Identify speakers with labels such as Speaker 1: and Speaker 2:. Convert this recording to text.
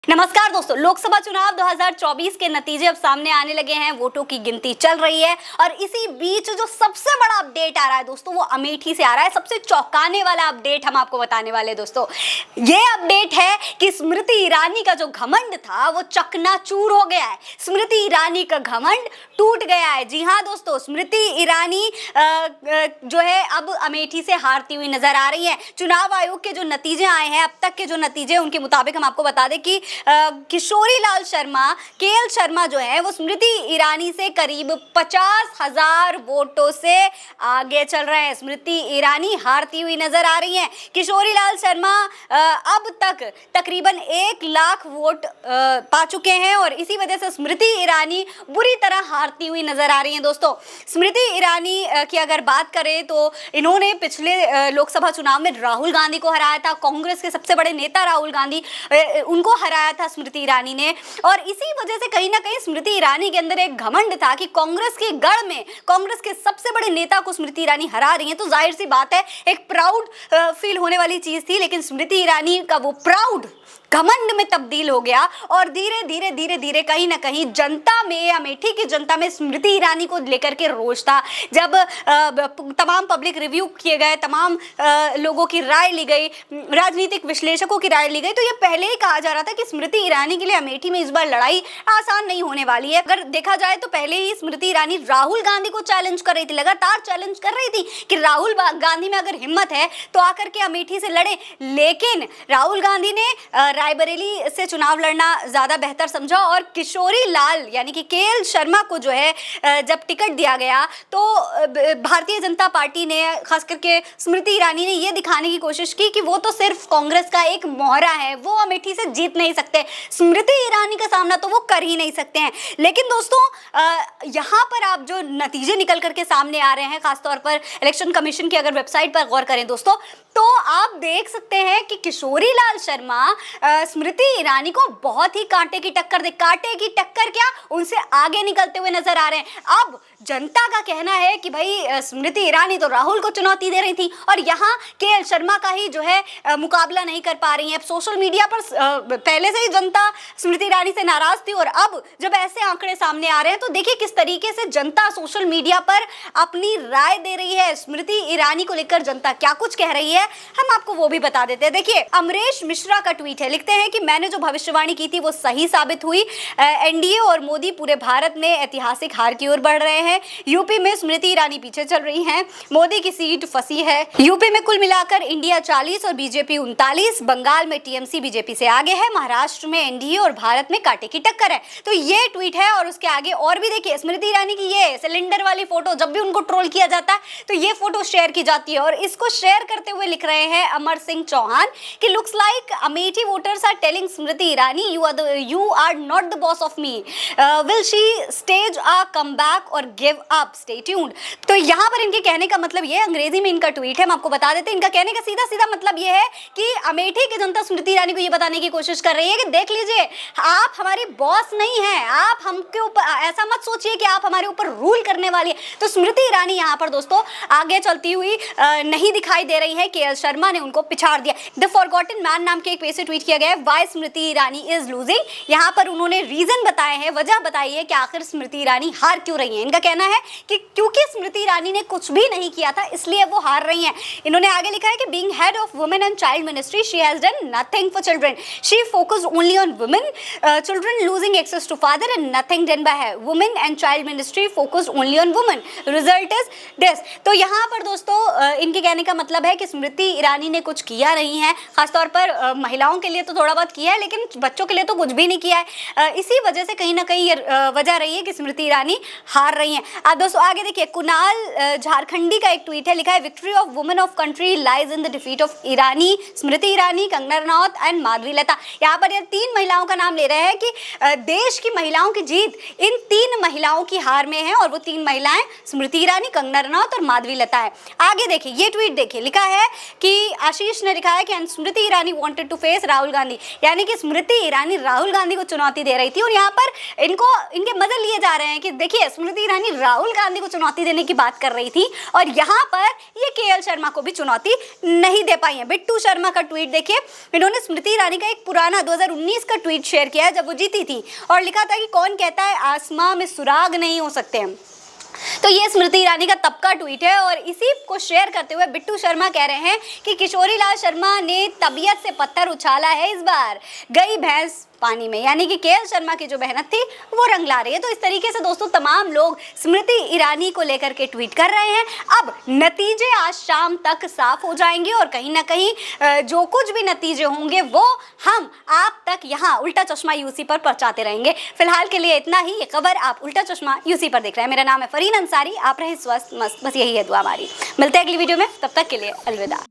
Speaker 1: नमस्कार दोस्तों, लोकसभा चुनाव 2024 के नतीजे अब सामने आने लगे हैं। वोटों की गिनती चल रही है और इसी बीच जो सबसे बड़ा अपडेट आ रहा है दोस्तों, वो अमेठी से आ रहा है। सबसे चौंकाने वाला अपडेट हम आपको बताने वाले दोस्तों। ये अपडेट है कि स्मृति ईरानी का जो घमंड था वो चकनाचूर हो गया है। स्मृति ईरानी का घमंड टूट गया है। जी हाँ दोस्तों, स्मृति ईरानी जो है अब अमेठी से हारती हुई नजर आ रही है। चुनाव आयोग के जो नतीजे आए हैं, अब तक के जो नतीजे, उनके मुताबिक हम आपको बता दें कि किशोरी लाल शर्मा, केएल शर्मा जो है वो स्मृति ईरानी से करीब 50,000 वोटों से आगे चल रहे हैं। स्मृति ईरानी हारती हुई नजर आ रही हैं। किशोरी लाल शर्मा अब तक तकरीबन 1 लाख वोट पा चुके हैं और इसी वजह से स्मृति ईरानी बुरी तरह हारती हुई नजर आ रही हैं। दोस्तों, स्मृति ईरानी की अगर बात करें तो इन्होंने पिछले लोकसभा चुनाव में राहुल गांधी को हराया था। कांग्रेस के सबसे बड़े नेता राहुल गांधी, उनको हराया था स्मृति ईरानी ने। और इसी वजह से कहीं ना कहीं स्मृति ईरानी के अंदर एक घमंड था कि कांग्रेस के गढ़ में कांग्रेस के सबसे बड़े नेता को स्मृति ईरानी हरा रही है, तो जाहिर सी बात है एक प्राउड फील होने वाली चीज थी। लेकिन स्मृति ईरानी का वो प्राउड घमंड में तब्दील हो गया और धीरे धीरे कहीं ना कहीं जनता में, अमेठी की जनता में स्मृति ईरानी को लेकर के रोष था। जब तमाम पब्लिक रिव्यू किए गए, तमाम लोगों की राय ली गई, राजनीतिक विश्लेषकों की राय ली गई, तो ये पहले ही कहा जा रहा था कि स्मृति ईरानी के लिए अमेठी में इस बार लड़ाई आसान नहीं होने वाली है। अगर देखा जाए तो पहले ही स्मृति ईरानी राहुल गांधी को चैलेंज कर रही थी, लगातार चैलेंज कर रही थी कि राहुल गांधी में अगर हिम्मत है तो आकर के अमेठी से लड़े। लेकिन राहुल गांधी ने रायबरेली से चुनाव लड़ना ज्यादा बेहतर समझा और किशोरी लाल यानी कि केएल शर्मा को जो है जब टिकट दिया गया तो भारतीय जनता पार्टी ने, खास करके स्मृति ईरानी ने ये दिखाने की कोशिश की कि वो तो सिर्फ कांग्रेस का एक मोहरा है, वो अमेठी से जीत नहीं सकते, स्मृति ईरानी का सामना तो वो कर ही नहीं सकते हैं। लेकिन दोस्तों, यहाँ पर आप जो नतीजे निकल करके सामने आ रहे हैं, खासतौर पर इलेक्शन कमीशन की अगर वेबसाइट पर गौर करें दोस्तों, तो आप देख सकते हैं कि किशोरी लाल शर्मा स्मृति ईरानी को बहुत ही कांटे की टक्कर क्या, उनसे आगे निकलते हुए नजर आ रहे हैं। अब जनता का कहना है कि भाई स्मृति ईरानी तो राहुल को चुनौती दे रही थी और यहाँ केएल शर्मा का ही जो है मुकाबला नहीं कर पा रही है। सोशल मीडिया पर पहले से ही जनता स्मृति ईरानी से नाराज थी और अब जब ऐसे आंकड़े सामने आ रहे हैं तो देखिए किस तरीके से जनता सोशल मीडिया पर अपनी राय दे रही है। स्मृति ईरानी को लेकर जनता क्या कुछ कह रही है, हम आपको वो भी बता देते हैं। देखिए, अमरेश मिश्रा का ट्वीट है, लिखते हैं कि मैंने जो भविष्यवाणी की थी वो सही साबित हुई। एनडीए और मोदी पूरे भारत में ऐतिहासिक हार की ओर बढ़ रहे हैं। यूपी में स्मृति ईरानी पीछे चल रही हैं, मोदी की सीट फंसी है। यूपी में कुल मिलाकर इंडिया 40 और बीजेपी 39, बंगाल में टीएमसी बीजेपी से आगे है, महाराष्ट्र में एनडीए और भारत में कांटे की टक्कर है। तो ये ट्वीट है और उसके आगे और भी देखिए, स्मृति ईरानी की ये सिलेंडर वाली फोटो, जब भी उनको ट्रोल किया जाता है तो ये फोटो शेयर की जाती है और इसको शेयर करते हुए लिख रहे हैं अमर सिंह चौहान कि looks like Amethi voters are telling Smriti Irani you are not the boss of me, will she stage a comeback or give up, stay tuned। तो यहाँ पर इनके कहने का मतलब ये, अंग्रेजी में इनका ट्वीट है, हम आपको बता देते हैं। इनका कहने का सीधा मतलब ये है कि अमेठी की जनता स्मृति ईरानी को ये बताने की कोशिश कर रही है कि देख लीजिए, आप हमारी बॉस नहीं है, आप हमके ऊपर ऐसा मत सोचिए कि आप हमारे ऊपर रूल करने वाली है। तो स्मृति ईरानी यहाँ पर दोस्तों आगे चलती हुई नहीं दिखाई दे रही है। केएल शर्मा ने उनको पिछाड़ दिया। द फॉरगॉटन मैन नाम के एक पेज से ट्वीट किया गया है, why Smriti Irani is losing. यहाँ पर उन्होंने रीजन बताए हैं, वजह बताई है कि आखिर स्मृति ईरानी हार क्यों रही है। इनका कहना है कि क्योंकि स्मृति ईरानी ने कुछ भी नहीं किया था इसलिए वो हार रही हैं। इन्होंने आगे लिखा है कि being head of women and child ministry she has done nothing for children, she focused only on women, children losing access to father and nothing done by her, women and child ministry focused only on women, result is this. तो यहाँ पर दोस्तों इनके कहने का मतलब है कि स्मृति ईरानी ने कुछ किया नहीं है, खासतौर पर महिलाओं के लिए तो थोड़ा बहुत किया है लेकिन बच्चों के लिए तो कुछ भी नहीं किया है। इसी वजह से कहीं ना कहीं ये वजह रही है कि स्मृति ईरानी हार रही हैं। अब दोस्तों आगे देखिए, कुणाल झारखंडी का एक ट्वीट है, लिखा है victory of women of country lies in the defeat of Irani, Smriti Irani, Kangana Ranaut and Madhavi Lata. यहाँ पर और ये 3 महिलाओं का नाम ले रहे हैं कि देश की महिलाओं की जीत इन 3 महिलाओं की हार में है, और वो 3 महिलाएं स्मृति ईरानी, कंगना रनौत और माधवी लता है। आगे देखिए, ये ट्वीट देखिए, लिखा है कि आशीष ने लिखा है कि Smriti Irani wanted to face Rahul Gandhi, यानी कि स्मृति ईरानी राहुल गांधी को चुनौती दे रही थी। और यहाँ पर इनके मजे लिए जा रहे हैं कि देखिए स्मृति ईरानी राहुल गांधी को चुनौती देने की बात कर रही थी और यहाँ पर ये केएल शर्मा को भी चुनौती नहीं दे पाई है। बिट्टू शर्मा का ट्वीट देखिए, इन्होंने स्मृति ईरानी का एक पुराना 2019 का ट्वीट शेयर किया है जब वो जीती थी, और लिखा था कि कौन कहता है आसमां में सुराग नहीं हो सकते हैं। तो ये स्मृति ईरानी का तब का ट्वीट है, और इसी को शेयर करते हुए बिट्टू शर्मा कह रहे हैं कि किशोरी लाल शर्मा ने तबीयत से पत्थर उछाला है, इस बार गई भैंस पानी में, यानी कि केएल शर्मा की जो मेहनत थी वो रंग ला रही है। तो इस तरीके से दोस्तों तमाम लोग स्मृति ईरानी को लेकर के ट्वीट कर रहे हैं। अब नतीजे आज शाम तक साफ हो जाएंगे और कहीं ना कहीं जो कुछ भी नतीजे होंगे वो हम आप तक यहाँ उल्टा चश्मा यूसी पर पहुंचाते रहेंगे। फिलहाल के लिए इतना ही। ये खबर आप उल्टा चश्मा यूसी पर देख रहे हैं। मेरा नाम है फरीन अंसारी। आप रहे स्वस्थ मस्त, बस यही है दुआ हमारी। मिलते हैं अगली वीडियो में, तब तक के लिए अलविदा।